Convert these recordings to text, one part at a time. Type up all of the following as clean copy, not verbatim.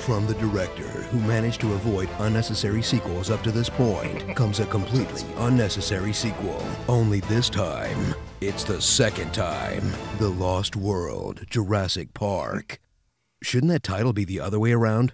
From the director, who managed to avoid unnecessary sequels up to this point, comes a completely unnecessary sequel. Only this time, it's the second time. The Lost World, Jurassic Park. Shouldn't that title be the other way around?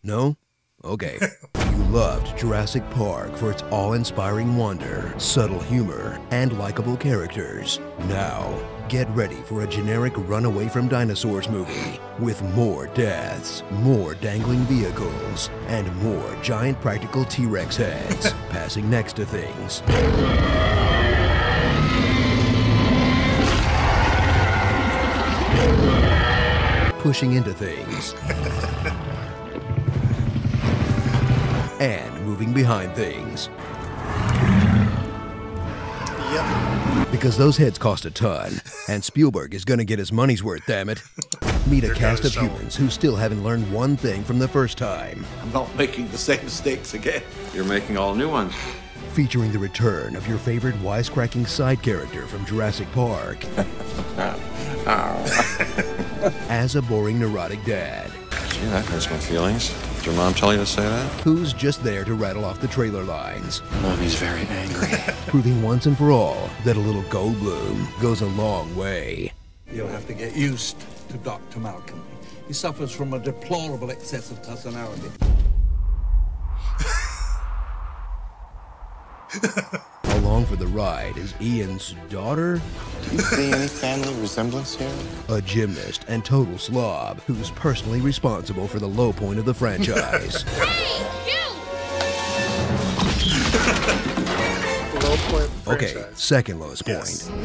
No? Okay. You loved Jurassic Park for its awe-inspiring wonder, subtle humor, and likable characters. Now, get ready for a generic run-away-from-dinosaurs movie with more deaths, more dangling vehicles, and more giant practical T-Rex heads passing next to things. Pushing into things. And moving behind things. Yep. Because those heads cost a ton, and Spielberg is gonna get his money's worth, damn it. Meet a cast of humans who still haven't learned one thing from the first time. I'm not making the same mistakes again. You're making all new ones. Featuring the return of your favorite wisecracking side character from Jurassic Park. As a boring, neurotic dad. Gee, that hurts my feelings. Did your mom tell you to say that? Who's just there to rattle off the trailer lines. Mommy's very angry. Proving once and for all that a little Goldblum goes a long way. You'll have to get used to Dr. Malcolm. He suffers from a deplorable excess of personality. Along for the ride is Ian's daughter. Do you see any family resemblance here? A gymnast and total slob who's personally responsible for the low point of the franchise. Hey, you! Low point of the Okay, franchise. second lowest Yes. point.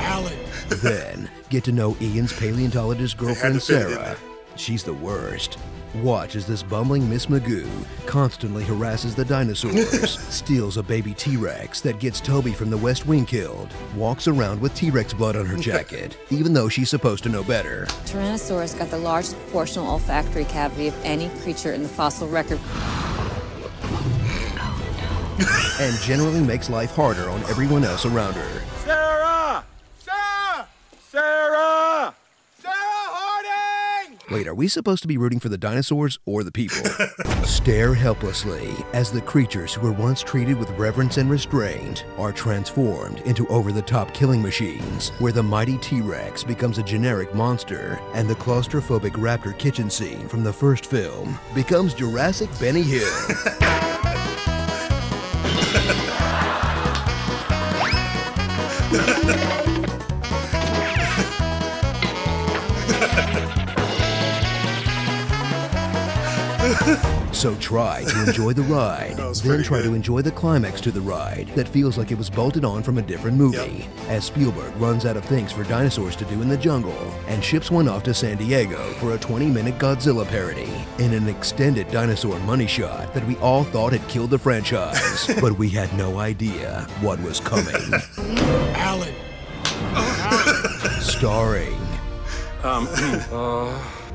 Alan. Then, get to know Ian's paleontologist girlfriend fit in Sarah. She's the worst. Watch as this bumbling Miss Magoo constantly harasses the dinosaurs, steals a baby T-Rex that gets Toby from the West Wing killed, walks around with T-Rex blood on her jacket, even though she's supposed to know better. Tyrannosaurus got the largest proportional olfactory cavity of any creature in the fossil record. And generally makes life harder on everyone else around her. Sarah! Sarah! Sarah! Sarah Harding! Wait, are we supposed to be rooting for the dinosaurs or the people? Stare helplessly as the creatures who were once treated with reverence and restraint are transformed into over-the-top killing machines, where the mighty T-Rex becomes a generic monster, and the claustrophobic raptor kitchen scene from the first film becomes Jurassic Benny Hill. So try to enjoy the ride, then try to enjoy the climax to the ride that feels like it was bolted on from a different movie, as Spielberg runs out of things for dinosaurs to do in the jungle and ships one off to San Diego for a 20-minute Godzilla parody in an extended dinosaur money shot that we all thought had killed the franchise, but we had no idea what was coming. Alan. Starring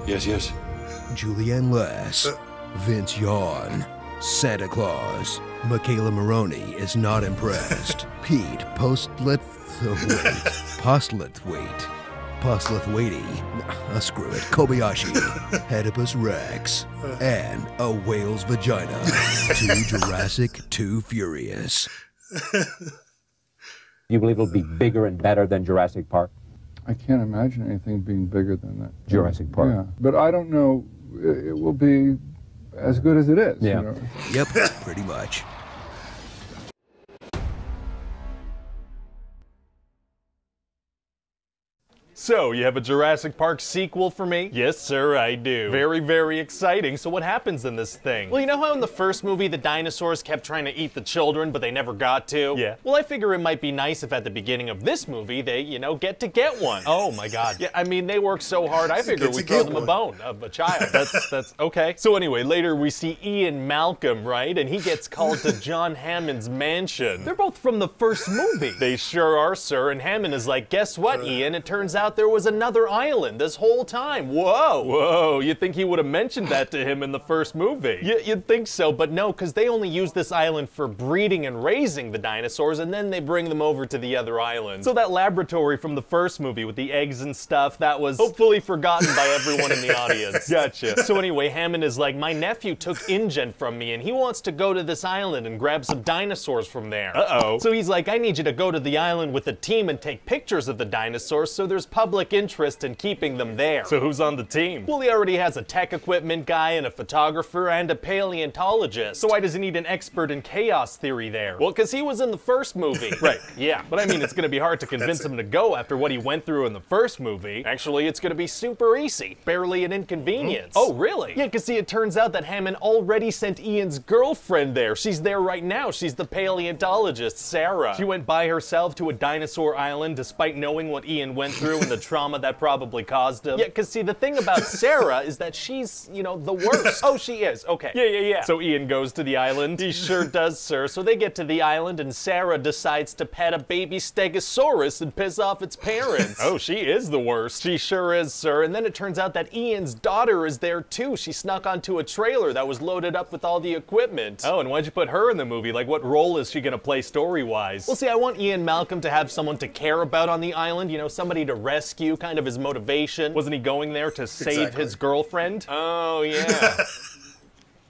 Yes. Julianne Less, Vince Vaughn, Santa Claus, Michaela Maroney is not impressed, Pete Postlethwaite, screw it, Kobayashi, Oedipus Rex, and a whale's vagina. Too Jurassic, too furious. You believe it'll be bigger and better than Jurassic Park? I can't imagine anything being bigger than that. Jurassic Park. Yeah, but I don't know. It will be as good as it is. Yeah. You know? Yep, pretty much. So, you have a Jurassic Park sequel for me? Yes, sir, I do. Very, very exciting. So what happens in this thing? Well, you know how in the first movie the dinosaurs kept trying to eat the children, but they never got to? Yeah. Well, I figure it might be nice if at the beginning of this movie they, get to get one. Oh my God. Yeah, I mean, they work so hard, I figure we throw them a bone of a child. That's okay. So anyway, later we see Ian Malcolm, right? And he gets called to John Hammond's mansion. They're both from the first movie. They sure are, sir. And Hammond is like, guess what, Ian? It turns out out there was another island this whole time. Whoa! Whoa, you'd think he would have mentioned that to him in the first movie. You'd think so, but no, because they only use this island for breeding and raising the dinosaurs, and then they bring them over to the other island. So that laboratory from the first movie with the eggs and stuff, that was hopefully forgotten by everyone in the audience. Gotcha. So anyway, Hammond is like, my nephew took InGen from me, and he wants to go to this island and grab some dinosaurs from there. Uh-oh. So he's like, I need you to go to the island with a team and take pictures of the dinosaurs so there's public interest in keeping them there. So who's on the team? Well, he already has a tech equipment guy and a photographer and a paleontologist. So why does he need an expert in chaos theory there? Well, because he was in the first movie. Right, yeah. But I mean, it's gonna be hard to convince him to go after what he went through in the first movie. Actually, it's gonna be super easy. Barely an inconvenience. Oh, really? Yeah, because see, it turns out that Hammond already sent Ian's girlfriend there. She's there right now. She's the paleontologist, Sarah. She went by herself to a dinosaur island despite knowing what Ian went through and the trauma that probably caused him. Yeah, because see, the thing about Sarah is that she's, you know, the worst. Oh, she is. Okay. Yeah. So Ian goes to the island. He sure does, sir. So they get to the island and Sarah decides to pet a baby stegosaurus and piss off its parents. Oh, she is the worst. She sure is, sir. And then it turns out that Ian's daughter is there too. She snuck onto a trailer that was loaded up with all the equipment. Oh, and why'd you put her in the movie? Like, what role is she gonna play story-wise? Well, see, I want Ian Malcolm to have someone to care about on the island, you know, somebody to rescue, kind of his motivation. Wasn't he going there to save his girlfriend? Oh, yeah.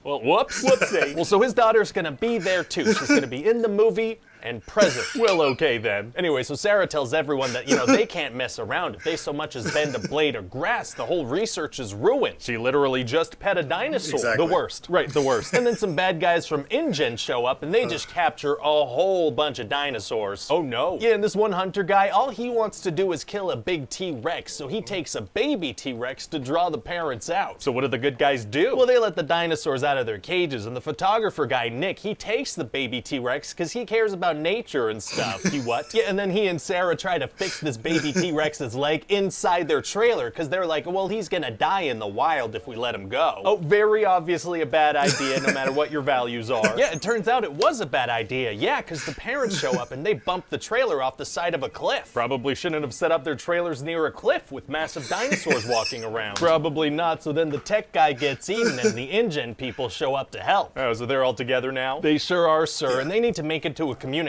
Well, whoopsie. Well, so his daughter's gonna be there too. She's gonna be in the movie and present. Well, okay then. Anyway, so Sarah tells everyone that, you know, they can't mess around. If they so much as bend a blade of grass, the whole research is ruined. She literally just pet a dinosaur. Exactly. The worst. Right, the worst. And then some bad guys from InGen show up and they just capture a whole bunch of dinosaurs. Oh no. Yeah, and this one hunter guy, all he wants to do is kill a big T-Rex, so he takes a baby T-Rex to draw the parents out. So what do the good guys do? Well, they let the dinosaurs out of their cages, and the photographer guy, Nick, he takes the baby T-Rex because he cares about nature and stuff. He what? Yeah, and then he and Sarah try to fix this baby T-Rex's leg inside their trailer because they're like, well, he's gonna die in the wild if we let him go. Oh, very obviously a bad idea no matter what your values are. Yeah, it turns out it was a bad idea. Yeah, because the parents show up and they bump the trailer off the side of a cliff. Probably shouldn't have set up their trailers near a cliff with massive dinosaurs walking around. Probably not, so then the tech guy gets eaten and the InGen people show up to help. Oh, so they're all together now? They sure are, sir, and they need to make it to a communication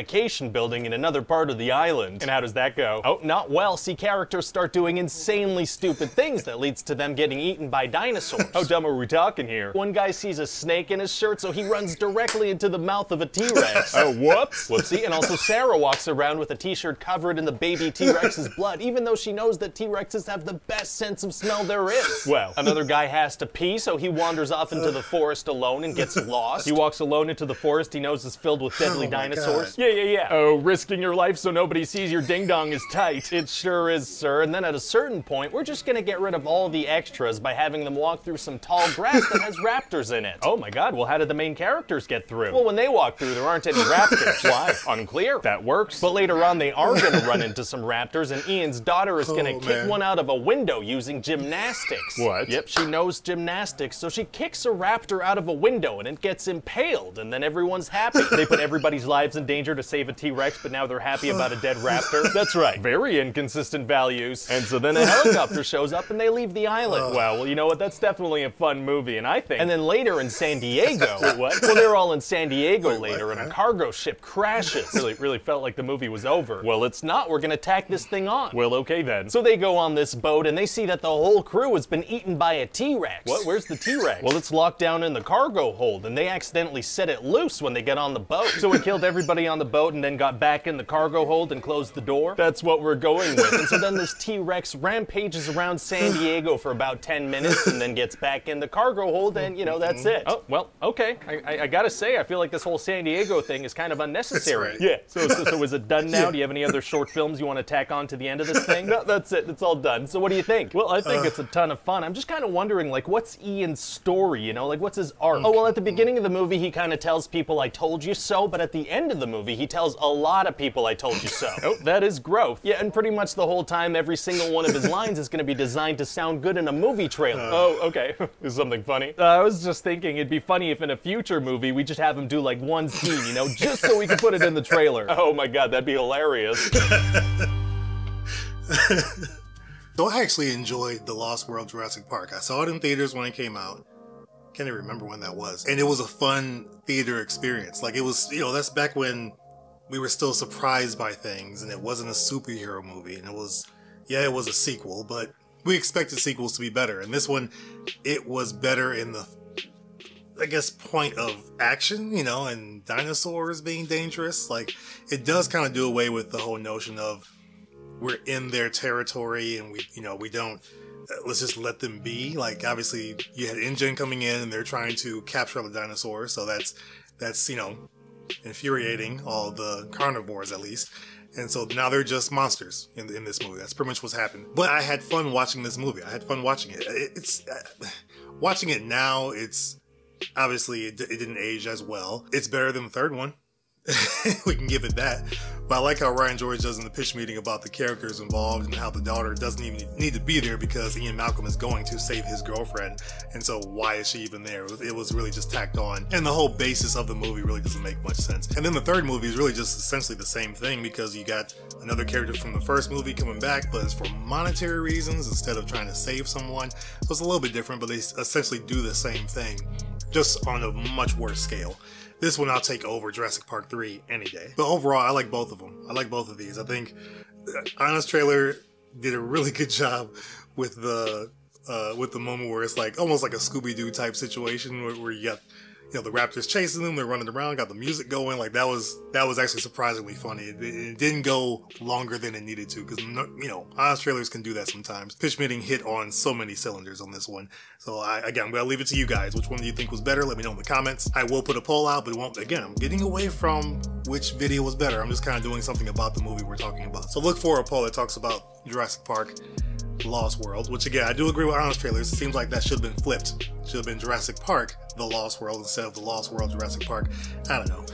building in another part of the island. And how does that go? Oh, not well. See, characters start doing insanely stupid things that leads to them getting eaten by dinosaurs. How dumb are we talking here? One guy sees a snake in his shirt, so he runs directly into the mouth of a T-Rex. Oh, whoops. Whoopsie. And also Sarah walks around with a t-shirt covered in the baby T-Rex's blood, even though she knows that T-Rexes have the best sense of smell there is. Well, another guy has to pee, so he wanders off into the forest alone and gets lost. He walks alone into the forest he knows is filled with deadly dinosaurs. Yeah. Oh, risking your life so nobody sees your ding-dong is tight. It sure is, sir. And then at a certain point, we're just gonna get rid of all the extras by having them walk through some tall grass that has raptors in it. Oh my god, well how did the main characters get through? Well, when they walk through, there aren't any raptors. Why? Unclear. That works. But later on, they are gonna run into some raptors, and Ian's daughter is gonna kick one out of a window using gymnastics. What? Yep, she knows gymnastics, so she kicks a raptor out of a window, and it gets impaled, and then everyone's happy. They put everybody's lives in danger to save a T-Rex, but now they're happy about a dead raptor. That's right. Very inconsistent values. And so then a helicopter shows up and they leave the island. Wow, well, you know what? That's definitely a fun movie, and I think. And then later in San Diego. Wait, what? Well, they're all in San Diego later, and a cargo ship crashes. Really felt like the movie was over. Well, it's not. We're gonna tack this thing on. Well, okay then. So they go on this boat and they see that the whole crew has been eaten by a T-Rex. What? Where's the T-Rex? Well, it's locked down in the cargo hold, and they accidentally set it loose when they get on the boat. So it killed everybody on the boat and then got back in the cargo hold and closed the door. That's what we're going with. And so then this T-Rex rampages around San Diego for about 10 minutes and then gets back in the cargo hold, and you know, that's it. Oh, well, okay. I gotta say, I feel like this whole San Diego thing is kind of unnecessary. Yeah. So is it done now? Do you have any other short films you want to tack on to the end of this thing? No, that's it. It's all done. So what do you think? Well, I think it's a ton of fun. I'm just kind of wondering, like, what's Ian's story, you know? Like, what's his arc? Oh, well, at the beginning of the movie, he kind of tells people, I told you so, but at the end of the movie, he tells a lot of people, I told you so. Oh, that is growth. Yeah, and pretty much the whole time, every single one of his lines is going to be designed to sound good in a movie trailer. Oh, okay. Is something funny? I was just thinking it'd be funny if in a future movie, we just have him do like one scene, you know, just so we can put it in the trailer. Oh my god, that'd be hilarious. So I actually enjoyed The Lost World Jurassic Park. I saw it in theaters when it came out. Can't even remember when that was. And it was a fun theater experience. Like, it was, you know, that's back when we were still surprised by things and it wasn't a superhero movie. And it was, yeah, it was a sequel, but we expected sequels to be better. And this one, it was better in the, I guess, point of action, you know, and dinosaurs being dangerous. Like, it does kind of do away with the whole notion of we're in their territory and we don't, let's just let them be. Like, obviously you had InGen coming in and they're trying to capture all the dinosaurs. So that's, you know, infuriating all the carnivores at least. And so now they're just monsters in this movie. That's pretty much what's happened. But I had fun watching this movie. I had fun watching it. It's watching it now. It's obviously it didn't age as well. It's better than the third one. We can give it that. But I like how Ryan George does in the pitch meeting about the characters involved and how the daughter doesn't even need to be there because Ian Malcolm is going to save his girlfriend. And so why is she even there? It was really just tacked on. And the whole basis of the movie really doesn't make much sense. And then the third movie is really just essentially the same thing because you got another character from the first movie coming back, but it's for monetary reasons instead of trying to save someone. So it's a little bit different, but they essentially do the same thing, just on a much worse scale. This one I'll take over Jurassic Park 3 any day. But overall, I like both of them. I like both of these. I think Honest Trailer did a really good job with the moment where it's like almost like a Scooby-Doo type situation where you got, you know, the raptors chasing them, they're running around, got the music going. Like that was actually surprisingly funny. It didn't go longer than it needed to because, you know, Honest Trailers can do that sometimes. Pitch meeting hit on so many cylinders on this one. So again, I'm gonna leave it to you guys. Which one do you think was better? Let me know in the comments. I will put a poll out, but it won't. Again, I'm getting away from which video was better. I'm just kind of doing something about the movie we're talking about. So look for a poll that talks about Jurassic Park Lost World, which again, I do agree with Honest Trailers. It seems like that should have been flipped. Should have been Jurassic Park The Lost World instead of The Lost World Jurassic Park. I don't know.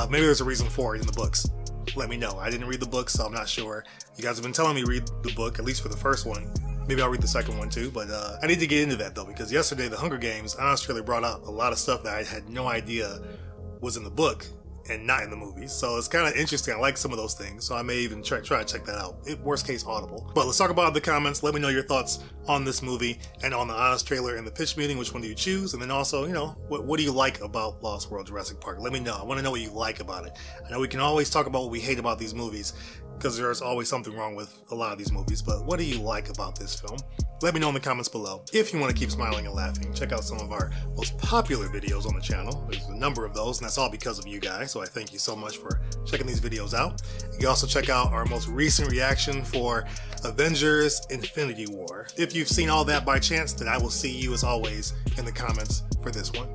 Maybe there's a reason for it in the books. Let me know. I didn't read the book, so I'm not sure. You guys have been telling me to read the book, at least for the first one. Maybe I'll read the second one too, but I need to get into that though, because yesterday, The Hunger Games, Honest Trailer brought out a lot of stuff that I had no idea was in the book and not in the movies. So it's kind of interesting. I like some of those things. So I may even try to check that out. Worst case, Audible. But let's talk about it in the comments. Let me know your thoughts on this movie and on the Honest Trailer and the pitch meeting. Which one do you choose? And then also, you know, what do you like about Lost World Jurassic Park? Let me know. I want to know what you like about it. I know we can always talk about what we hate about these movies because there's always something wrong with a lot of these movies. But what do you like about this film? Let me know in the comments below. If you want to keep smiling and laughing, check out some of our most popular videos on the channel. There's a number of those, and that's all because of you guys, so I thank you so much for checking these videos out. You can also check out our most recent reaction for Avengers Infinity War. If you've seen all that by chance, then I will see you as always in the comments for this one.